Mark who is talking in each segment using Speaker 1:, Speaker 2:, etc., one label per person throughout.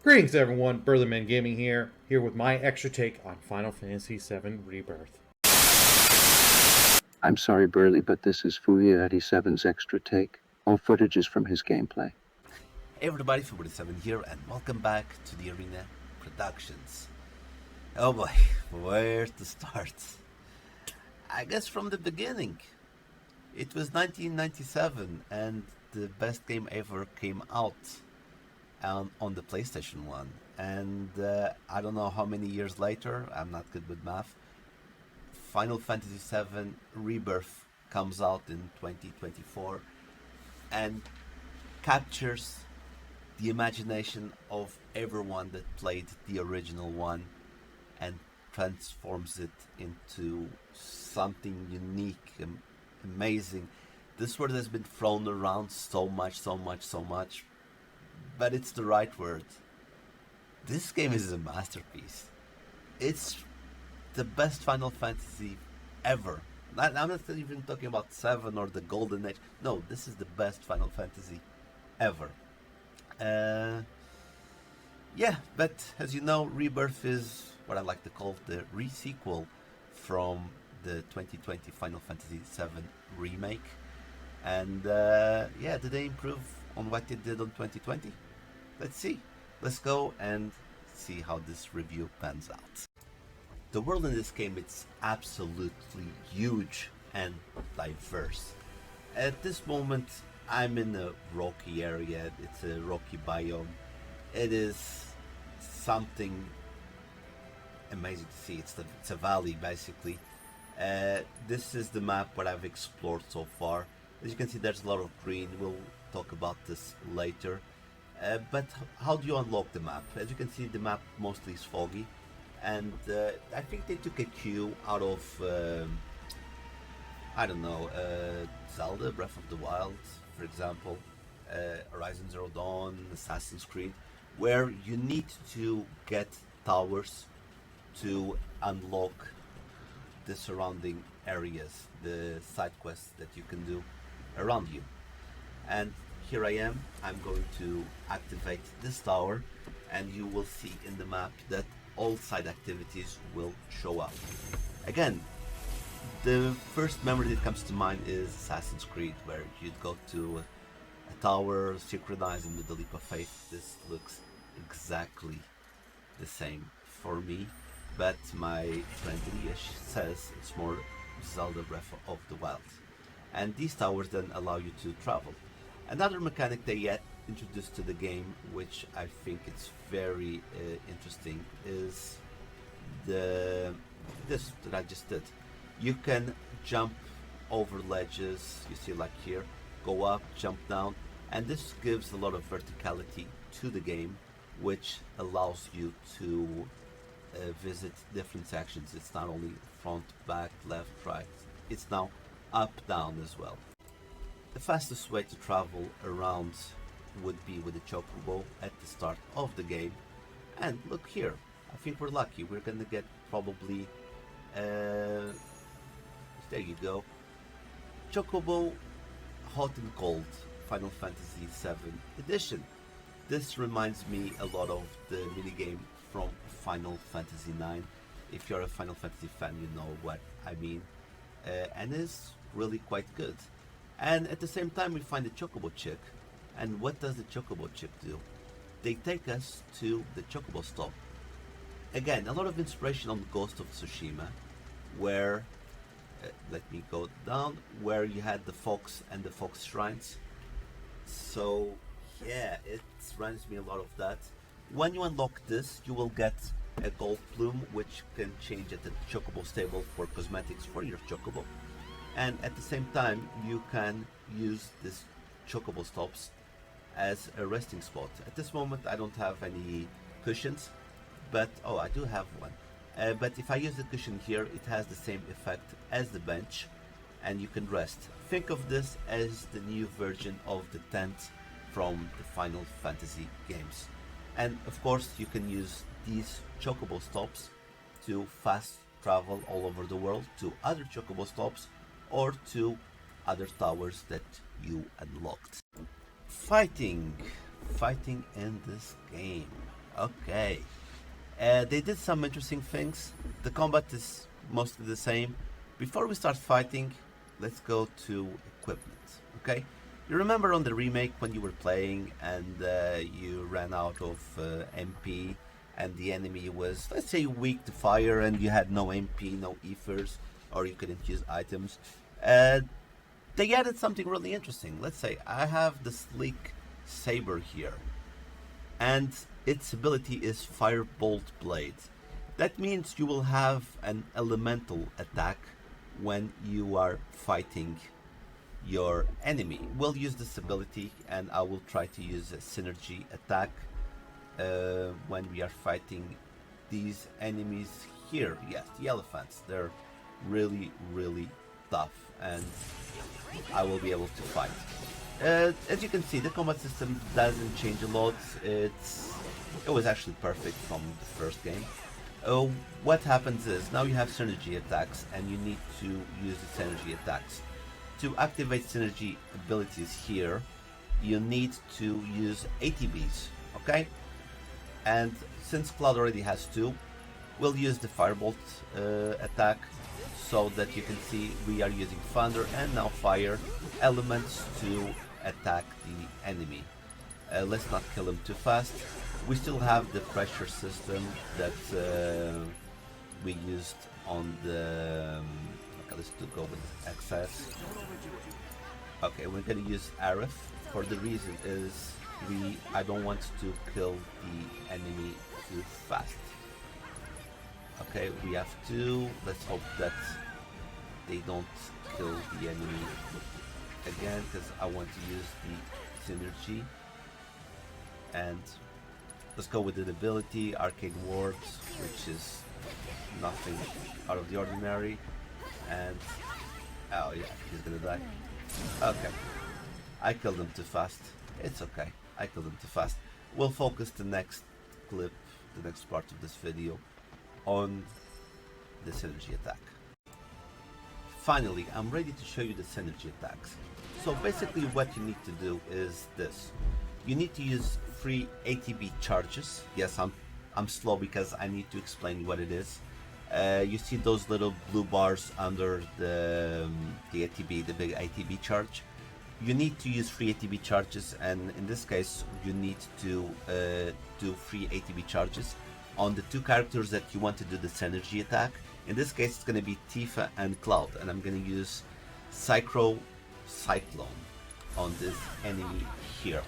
Speaker 1: Greetings everyone, Burlerman Gaming here with my extra take on Final Fantasy VII Rebirth.
Speaker 2: I'm sorry, Burley, but this is Fuya87's extra take. All footage is from his gameplay.
Speaker 3: Hey everybody, Fuya87 here, and welcome back to the Arena Productions. Oh boy, where to start? I guess from the beginning. It was 1997, and the best game ever came out on the PlayStation 1. And I don't know how many years later, I'm not good with math, Final Fantasy VII Rebirth comes out in 2024 and captures the imagination of everyone that played the original one and transforms it into something unique and amazing. This word has been thrown around so much, but it's the right word. This game is a masterpiece. It's the best Final Fantasy ever. I'm not even talking about 7 or the Golden Age. No, this is the best Final Fantasy ever. Yeah, but as you know, Rebirth is what I like to call the re-sequel from the 2020 Final Fantasy VII Remake. And yeah, did they improve on what they did on 2020? Let's see. Let's go and see how this review pans out. The world in this game is absolutely huge and diverse. At this moment, I'm in a rocky area. It's a rocky biome. It is something amazing to see. It's a valley basically. This is the map what I've explored so far. As you can see, there's a lot of green. We'll talk about this later. But how do you unlock the map? As you can see, the map mostly is foggy, and I think they took a cue out of I don't know, Zelda Breath of the Wild, for example, Horizon Zero Dawn, Assassin's Creed, where you need to get towers to unlock the surrounding areas, the side quests that you can do around you. And here I am, I'm going to activate this tower, and you will see in the map that all side activities will show up. Again, the first memory that comes to mind is Assassin's Creed, where you'd go to a tower synchronized with the leap of faith. This looks exactly the same for me, but my friend Elias says it's more Zelda Breath of the Wild. And these towers then allow you to travel. Another mechanic they yet introduced to the game, which I think it's very interesting, is this that I just did. You can jump over ledges, you see like here, go up, jump down, and this gives a lot of verticality to the game, which allows you to visit different sections. It's not only front, back, left, right, it's now up, down as well. The fastest way to travel around would be with the Chocobo at the start of the game. And look here, I think we're lucky. We're gonna get probably, there you go, Chocobo Hot and Cold Final Fantasy VII Edition. This reminds me a lot of the minigame from Final Fantasy IX. If you're a Final Fantasy fan, you know what I mean. And it's really quite good. And at the same time, we find the Chocobo chick. And what does the Chocobo chick do? They take us to the Chocobo stop. Again, a lot of inspiration on Ghost of Tsushima, where, let me go down, where you had the fox and the fox shrines. So, yeah, it reminds me a lot of that. When you unlock this, you will get a gold plume, which can change at the Chocobo stable for cosmetics for your Chocobo. And at the same time, you can use this Chocobo stops as a resting spot. At this moment, I don't have any cushions, but oh, I do have one. But if I use the cushion here, it has the same effect as the bench, and you can rest. Think of this as the new version of the tent from the Final Fantasy games. And of course, you can use these Chocobo stops to fast travel all over the world to other Chocobo stops or to other towers that you unlocked. Fighting in this game. Okay. They did some interesting things. The combat is mostly the same. Before we start fighting, let's go to equipment. Okay? You remember on the remake when you were playing and you ran out of MP and the enemy was, let's say, weak to fire and you had no MP, no ethers, or you couldn't use items. They added something really interesting. Let's say I have the sleek saber here, and its ability is Firebolt Blade. That means you will have an elemental attack when you are fighting your enemy. We'll use this ability, and I will try to use a synergy attack when we are fighting these enemies here. Yes, the elephants. They're really, really tough, and I will be able to fight. As you can see, the combat system doesn't change a lot. It was actually perfect from the first game. What happens is now you have synergy attacks, and you need to use the synergy attacks. To activate synergy abilities here, you need to use ATBs, okay? And since Cloud already has two, we'll use the Firebolt attack so that you can see we are using Thunder and now Fire elements to attack the enemy. Let's not kill him too fast. We still have the pressure system that we used on the... okay, let's go with excess. Okay, we're gonna use Arif. For the reason is I don't want to kill the enemy too fast. Okay, we have two. Let's hope that they don't kill the enemy again, because I want to use the synergy. And let's go with the ability Arcade Wards, which is nothing out of the ordinary. And oh yeah, he's gonna die. Okay, I killed him too fast. It's okay, I killed him too fast. We'll focus the next clip, the next part of this video, on the synergy attack. Finally, I'm ready to show you the synergy attacks. So basically what you need to do is this. You need to use 3 ATB charges. Yes, I'm slow because I need to explain what it is. You see those little blue bars under the ATB, the big ATB charge. You need to use 3 ATB charges, and in this case you need to do 3 ATB charges on the 2 characters that you want to do the synergy attack. In this case it's going to be Tifa and Cloud, and I'm going to use Cyclone on this enemy here.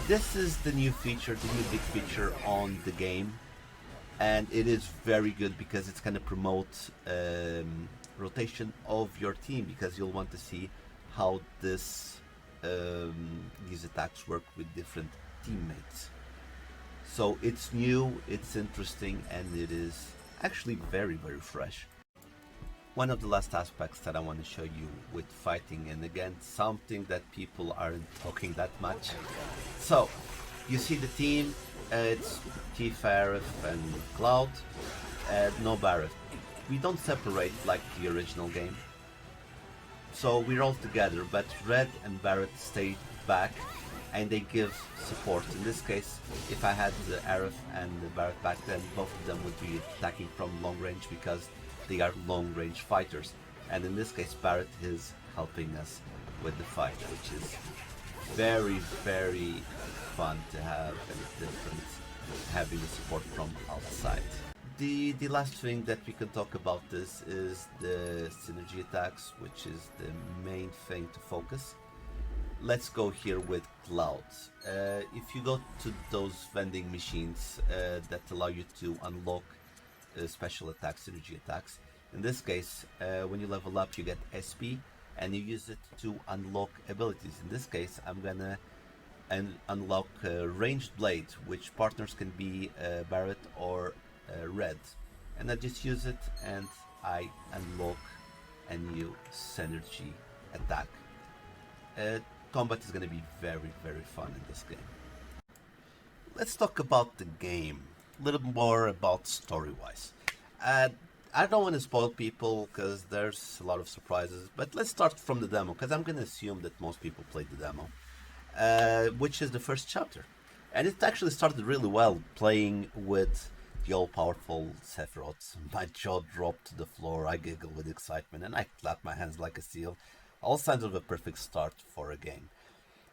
Speaker 3: This is the new feature, the new big feature on the game, and it is very good because it's going to promote rotation of your team, because you'll want to see how these attacks work with different teammates. So it's new, it's interesting, and it is actually very, very fresh. One of the last aspects that I want to show you with fighting, and again something that people aren't talking that much. So you see the team, it's Tifa, Arif and Cloud, no Barret. We don't separate like the original game, so we're all together, but Red and Barret stay back and they give support. In this case, if I had the Arif and the Barret back, then both of them would be attacking from long range because they are long range fighters. And in this case, Barret is helping us with the fight, which is very, very fun to have, and it's different having the support from outside. The last thing that we can talk about this is the synergy attacks, which is the main thing to focus. Let's go here with Cloud. If you go to those vending machines that allow you to unlock special attacks, synergy attacks. In this case, when you level up, you get SP, and you use it to unlock abilities. In this case, I'm gonna unlock ranged blade, which partners can be Barret or Red, and I just use it and I unlock a new synergy attack. Combat is going to be very, very fun in this game. Let's talk about the game, a little more about story-wise. I don't want to spoil people because there's a lot of surprises, but let's start from the demo, because I'm going to assume that most people played the demo, which is the first chapter. And it actually started really well, playing with the all-powerful Sephiroth. My jaw dropped to the floor, I giggled with excitement, and I clapped my hands like a seal. All signs of a perfect start for a game.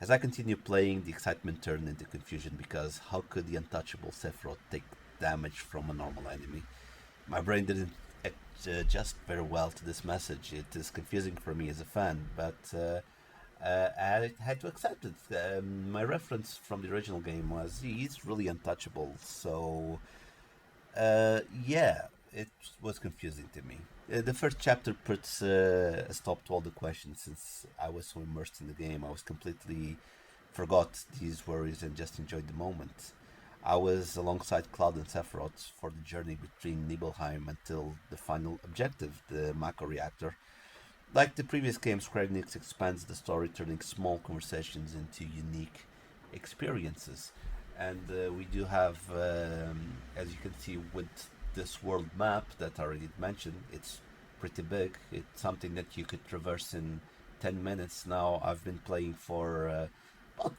Speaker 3: As I continued playing, the excitement turned into confusion because how could the untouchable Sephiroth take damage from a normal enemy? My brain didn't adjust very well to this message. It is confusing for me as a fan, but I had to accept it. My reference from the original game was he's really untouchable, so yeah, it was confusing to me. The first chapter puts a stop to all the questions since I was so immersed in the game. I was completely forgot these worries and just enjoyed the moment. I was alongside Cloud and Sephiroth for the journey between Nibelheim until the final objective, the Mako reactor. Like the previous game, Square Enix expands the story, turning small conversations into unique experiences. And we do have, as you can see, with this world map that I already mentioned, it's pretty big. It's something that you could traverse in 10 minutes. Now I've been playing for about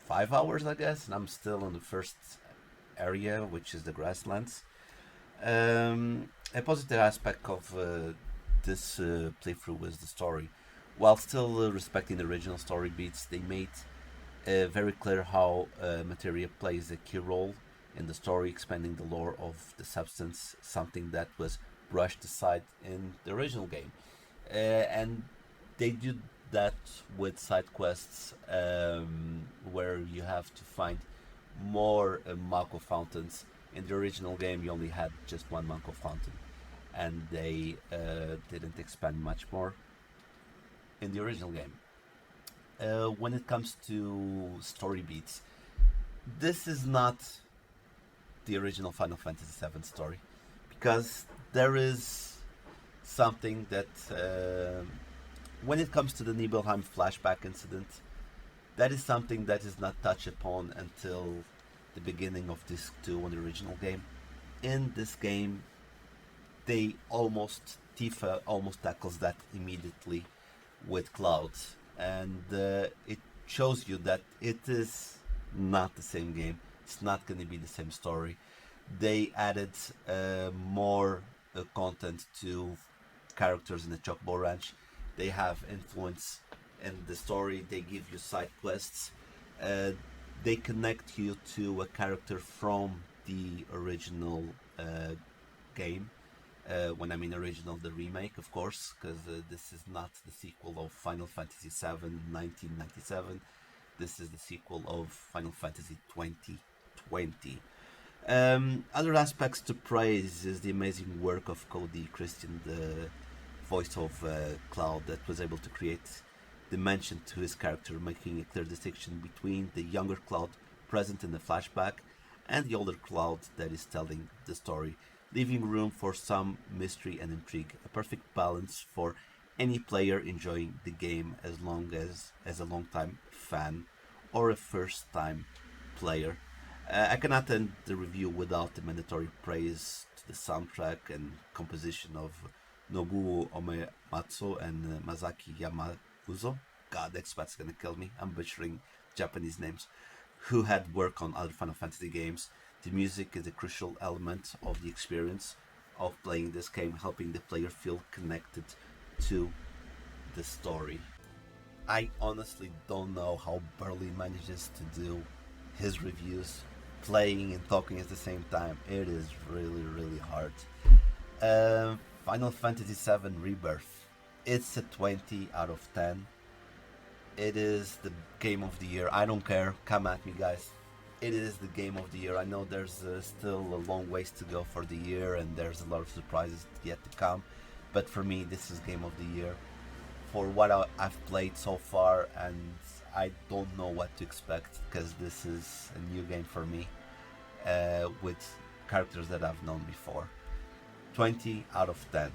Speaker 3: 5 hours, I guess, and I'm still in the first area, which is the grasslands. A positive aspect of this playthrough was the story. While still respecting the original story beats, they made very clear how materia plays a key role in the story, expanding the lore of the substance, something that was brushed aside in the original game. And they did that with side quests where you have to find more Mako fountains. In the original game, you only had just one Mako fountain, and they didn't expand much more in the original game. When it comes to story beats, this is not the original Final Fantasy VII story because there is something that when it comes to the Nibelheim flashback incident, that is something that is not touched upon until the beginning of Disc 2 on the original game. In this game, they Tifa almost tackles that immediately with Cloud, and it shows you that it is not the same game. It's not going to be the same story. They added more content to characters in the Chocobo Ranch. They have influence in the story. They give you side quests. They connect you to a character from the original game. When I mean original, the remake, of course, because this is not the sequel of Final Fantasy VII 1997. This is the sequel of Final Fantasy 2020. Other aspects to praise is the amazing work of Cody Christian, the voice of Cloud, that was able to create dimension to his character, making a clear distinction between the younger Cloud present in the flashback and the older Cloud that is telling the story, leaving room for some mystery and intrigue. A perfect balance for any player enjoying the game as long as a long-time fan or a first-time player. I cannot end the review without the mandatory praise to the soundtrack and composition of Nobuo Uematsu and Masaki Yamaguzo. God, the expat's gonna kill me. I'm butchering Japanese names. Who had worked on other Final Fantasy games. The music is a crucial element of the experience of playing this game, helping the player feel connected to the story. I honestly don't know how Burley manages to do his reviews, playing and talking at the same time. It is really, really hard. Final Fantasy VII Rebirth. It's a 20 out of 10. It is the game of the year. I don't care. Come at me, guys. It is the game of the year. I know there's still a long ways to go for the year, and there's a lot of surprises yet to come. But for me, this is game of the year. For what I've played so far, and I don't know what to expect because this is a new game for me with characters that I've known before. 20 out of 10.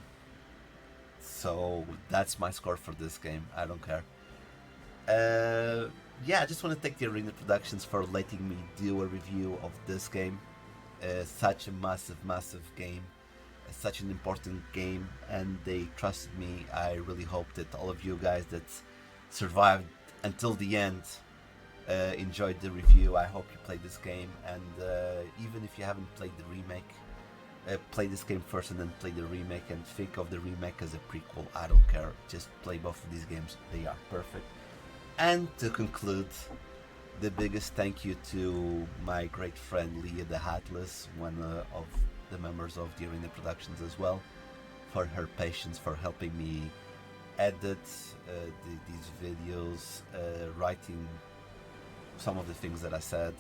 Speaker 3: So that's my score for this game. I don't care. Yeah, I just want to thank the Arena Productions for letting me do a review of this game. Such a massive game, such an important game, and they trusted me. I really hope that all of you guys that survived until the end enjoyed the review. I hope you played this game, and even if you haven't played the remake, play this game first and then play the remake, and think of the remake as a prequel. I don't care, just play both of these games, they are perfect. And to conclude, the biggest thank you to my great friend Leah the Hatless, one of the members of the Arena Productions as well, for her patience, for helping me edit these videos, writing some of the things that I said.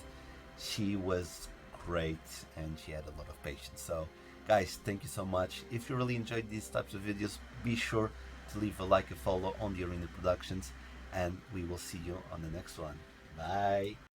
Speaker 3: She was great and she had a lot of patience. So guys, thank you so much. If you really enjoyed these types of videos, be sure to leave a like and follow on the Arena Productions, and we will see you on the next one. Bye.